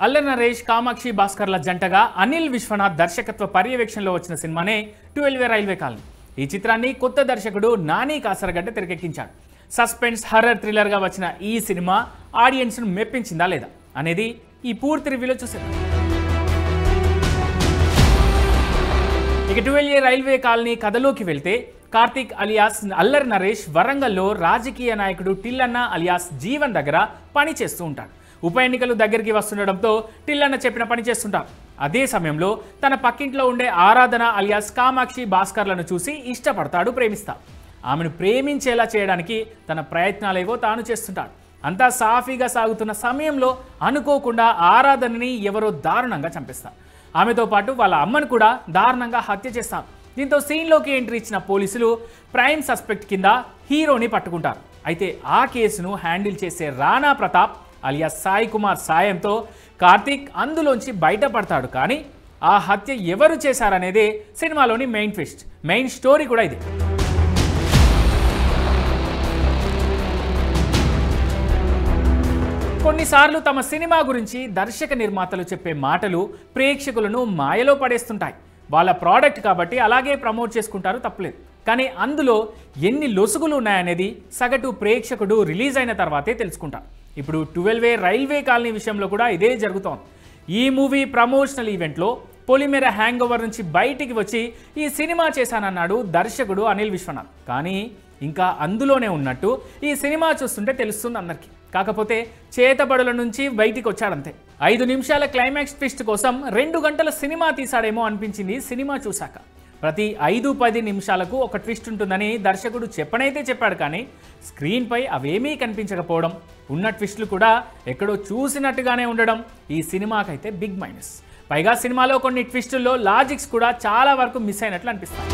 అల్లరి నరేష్, కామాక్షి భాస్కర్ల జంటగా అనిల్ విశ్వనాథ్ దర్శకత్వ పర్యవేక్షణలో వచ్చిన సినిమానే 12 రైల్వే కాలనీ. ఈ చిత్రాన్ని కొత్త దర్శకుడు నాని కాసరగడ్డ తెరకెక్కించాడు. సస్పెన్స్ హర్రర్ థ్రిల్లర్గా వచ్చిన ఈ సినిమా ఆడియన్స్ను మెప్పించిందా లేదా అనేది ఈ పూర్తి రివ్యూలో చూసేద్దాం. ఇక 12 రైల్వే కాలనీ కథలోకి వెళ్తే కార్తిక్ అలియాస్ అల్లరి నరేష్ వరంగల్లో రాజకీయ నాయకుడు టిల్లన్న అలియాస్ జీవన్ దగ్గర పని చేస్తూ ఉంటాడు. ఉప ఎన్నికలు దగ్గరికి వస్తుండడంతో టిల్లన్న చెప్పిన పని చేస్తుంటారు. అదే సమయంలో తన పక్కింట్లో ఉండే ఆరాధన అలియాస్ కామాక్షి భాస్కర్లను చూసి ఇష్టపడతాడు, ప్రేమిస్తాడు. ఆమెను ప్రేమించేలా చేయడానికి తన ప్రయత్నాలేవో తాను చేస్తుంటాడు. అంతా సాఫీగా సాగుతున్న సమయంలో అనుకోకుండా ఆరాధనని ఎవరో దారుణంగా చంపేస్తారు. ఆమెతో పాటు వాళ్ళ అమ్మను కూడా దారుణంగా హత్య చేస్తారు. దీంతో సీన్లోకి ఎంట్రీ ఇచ్చిన పోలీసులు ప్రైమ్ సస్పెక్ట్ కింద హీరోని పట్టుకుంటారు. అయితే ఆ కేసును హ్యాండిల్ చేసే రాణా ప్రతాప్ అలియాస్ సాయి కుమార్ సాయంతో కార్తిక్ అందులోంచి బయటపడతాడు. కానీ ఆ హత్య ఎవరు చేశారనేదే సినిమాలోని మెయిన్ ట్విస్ట్, మెయిన్ స్టోరీ కూడా ఇదే. కొన్నిసార్లు తమ సినిమా గురించి దర్శక నిర్మాతలు చెప్పే మాటలు ప్రేక్షకులను మాయలో పడేస్తుంటాయి. వాళ్ళ ప్రోడక్ట్ కాబట్టి అలాగే ప్రమోట్ చేసుకుంటారు, తప్పలేదు. కానీ అందులో ఎన్ని లొసుగులు ఉన్నాయనేది సగటు ప్రేక్షకుడు రిలీజ్ అయిన తర్వాతే తెలుసుకుంటారు. ఇప్పుడు 12 రైల్వే కాలనీ విషయంలో కూడా ఇదే జరుగుతోంది. ఈ మూవీ ప్రమోషనల్ ఈవెంట్లో పొలిమేర హ్యాంగ్ ఓవర్ నుంచి బయటికి వచ్చి ఈ సినిమా చేశానన్నాడు దర్శకుడు అనిల్ విశ్వనాథ్. కానీ ఇంకా అందులోనే ఉన్నట్టు ఈ సినిమా చూస్తుంటే తెలుస్తుంది అందరికీ. కాకపోతే చేతబడుల నుంచి బయటికి వచ్చాడంతే. 5 నిమిషాల క్లైమాక్స్ ట్విస్ట్ కోసం 2 గంటల సినిమా తీసాడేమో అనిపించింది సినిమా చూశాక. ప్రతి 5-10 నిమిషాలకు ఒక ట్విస్ట్ ఉంటుందని దర్శకుడు చెప్పనైతే చెప్పాడు. కానీ స్క్రీన్పై అవేమీ కనిపించకపోవడం, ఉన్న ట్విస్టులు కూడా ఎక్కడో చూసినట్టుగానే ఉండడం ఈ సినిమాకైతే బిగ్ మైనస్. పైగా సినిమాలో కొన్ని ట్విస్టుల్లో లాజిక్స్ కూడా చాలా వరకు మిస్ అయినట్లు అనిపిస్తాయి.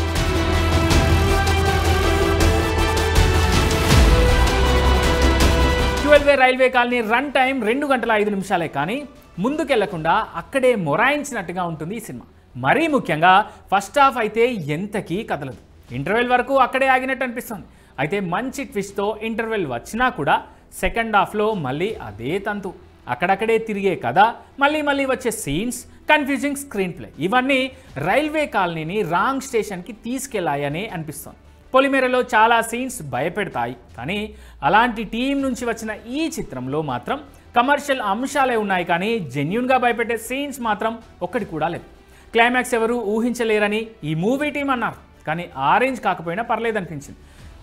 రైల్వే కాలనీ రన్ టైం 2 గంటల 5 నిమిషాలే. కానీ ముందుకెళ్లకుండా అక్కడే మొరాయించినట్టుగా ఉంటుంది ఈ సినిమా. మరీ ముఖ్యంగా ఫస్ట్ హాఫ్ అయితే ఎంతకీ కదలదు. ఇంటర్వెల్ వరకు అక్కడే ఆగినట్టు అనిపిస్తుంది. అయితే మంచి ట్విస్ట్తో ఇంటర్వెల్ వచ్చినా కూడా సెకండ్ హాఫ్లో మళ్ళీ అదే తంతు. అక్కడక్కడే తిరిగే కథ, మళ్ళీ వచ్చే సీన్స్, కన్ఫ్యూజింగ్ స్క్రీన్ ప్లే, ఇవన్నీ రైల్వే కాలనీని రాంగ్ స్టేషన్కి తీసుకెళ్లాయని అనిపిస్తుంది. పొలిమేరలో చాలా సీన్స్ భయపెడతాయి. కానీ అలాంటి టీం నుంచి వచ్చిన ఈ చిత్రంలో మాత్రం కమర్షియల్ అంశాలే ఉన్నాయి. కానీ జెన్యూన్గా భయపెట్టే సీన్స్ మాత్రం ఒక్కటి కూడా లేదు. క్లైమాక్స్ ఎవరు ఊహించలేరని ఈ మూవీ టీం అన్నారు. కానీ ఆరెంజ్ కాకపోయినా పర్లేదనిపించింది.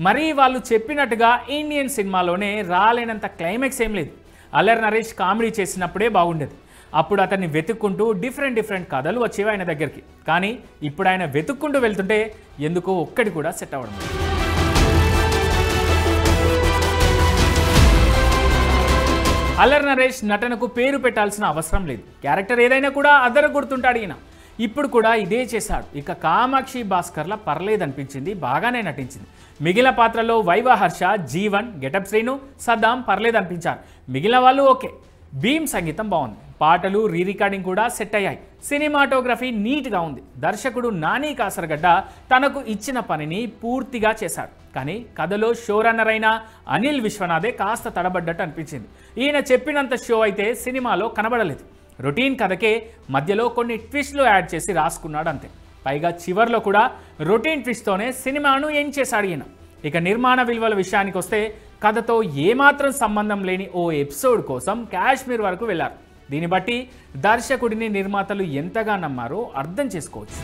మరీ వాళ్ళు చెప్పినట్టుగా ఇండియన్ సినిమాలోనే రాలేనంత క్లైమాక్స్ ఏం లేదు. అల్లరి నరేష్ కామెడీ చేసినప్పుడే బాగుండేది. అప్పుడు అతన్ని వెతుక్కుంటూ డిఫరెంట్ కథలు వచ్చేవి ఆయన దగ్గరికి. కానీ ఇప్పుడు ఆయన వెతుక్కుంటూ వెళ్తుంటే ఎందుకో ఒక్కటి కూడా సెట్ అవ్వడం. అల్లరి నరేష్ నటనకు పేరు పెట్టాల్సిన అవసరం లేదు. క్యారెక్టర్ ఏదైనా కూడా అదరగొడుతుంటాడు ఈయన. ఇప్పుడు కూడా ఇదే చేశాడు. ఇక కామాక్షి భాస్కర్ల పర్లేదనిపించింది, బాగానే నటించింది. మిగిలిన పాత్రలో వైవా హర్ష, జీవన్, గెటప్ శ్రీను, సద్దాం పర్లేదనిపించారు. మిగిలిన వాళ్ళు ఓకే. భీమ్ సంగీతం బాగుంది. పాటలు, రీ రికార్డింగ్ కూడా సెట్ అయ్యాయి. సినిమాటోగ్రఫీ నీట్గా ఉంది. దర్శకుడు నాని కాసరగడ్డ తనకు ఇచ్చిన పనిని పూర్తిగా చేశాడు. కానీ కథలో షో రన్నర్ అయిన అనిల్ విశ్వనాథే కాస్త తడబడ్డట్టు అనిపించింది. ఈయన చెప్పినంత షో అయితే సినిమాలో కనబడలేదు. రొటీన్ కథకే మధ్యలో కొన్ని ట్విస్ట్లు యాడ్ చేసి రాసుకున్నాడు అంతే. పైగా చివర్లో కూడా రొటీన్ ట్విస్ట్తోనే సినిమాను ఎండ్ చేశాడు ఈయన. ఇక నిర్మాణ విలువల విషయానికి వస్తే కథతో ఏమాత్రం సంబంధం లేని ఓ ఎపిసోడ్ కోసం కాశ్మీర్ వరకు వెళ్లారు. దీన్ని బట్టి దర్శకుడిని నిర్మాతలు ఎంతగా నమ్మారో అర్థం చేసుకోవచ్చు.